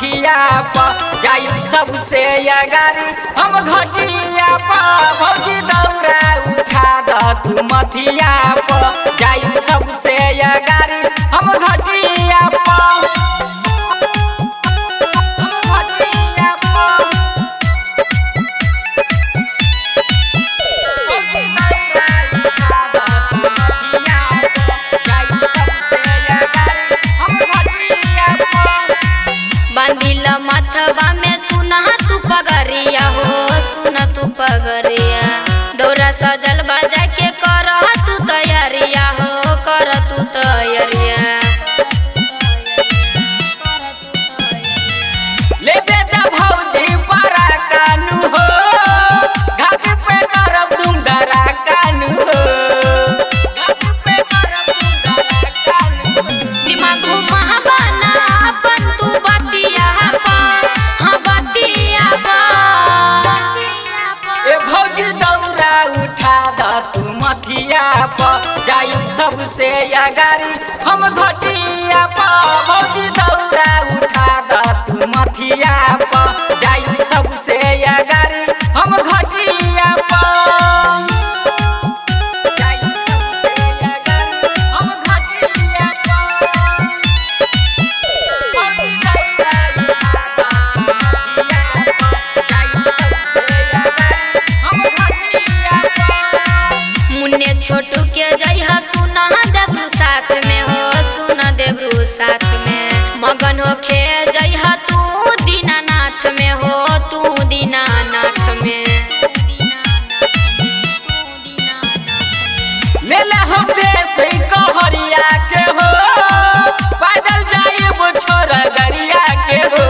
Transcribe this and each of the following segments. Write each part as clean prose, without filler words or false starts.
मथिया पर जाई सबसे अगारी हम घटिया पर भौजी दौरा उठा द तू मथिया पर जाई सबसे अगारी हम घटिया पर बांधिल मथवा में सुना तू पगरिया हो सुना तू पगरिया दौरा सजल बजा के कर तू तैयारिया हो कर तू तैयारिया ले बेटा भौजी बड़ा कानू हो घाट पे करब तुम डरा कानू हो घाट पे करब तुम डरा कानू दिमाग घुमावाना अपन तू बतिया हाँ बतिया ए भौजी दौरा उठा द तू मथिया पर जाई सबसे अगारी हम घटिया पर भौजी दौरा उठा द तू मथिया पर जाई सबसे अगारी हम घटिया पर जाई सबसे अगारी हम घटिया पर भौजी दौरा उठा द तू मथिया पर जाई सबसे अगारी हम घटिया पर मुन्ने छोटू के जइहा सुना देवरू साथ में हो सुना देवरू साथ में मगन होखे जइहा तू दीनानाथ में हो तू दीनानाथ में ले ले हम देश कहरिया के हो पैदल जाइब छोरा गरिया के हो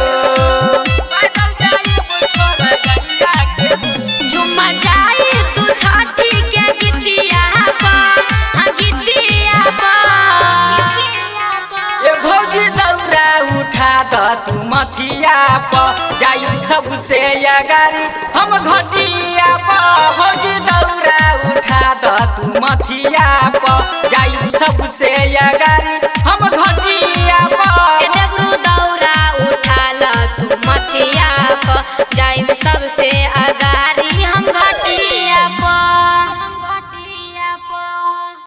पैदल जाइब छोरा गरिया के हो झुमा जाई तू छठी के गीतिया हाँ गीतिया ए भौजी दौरा उठा द तू मथिया पर जाई सबसे अगारी हम घटिया पर भौजी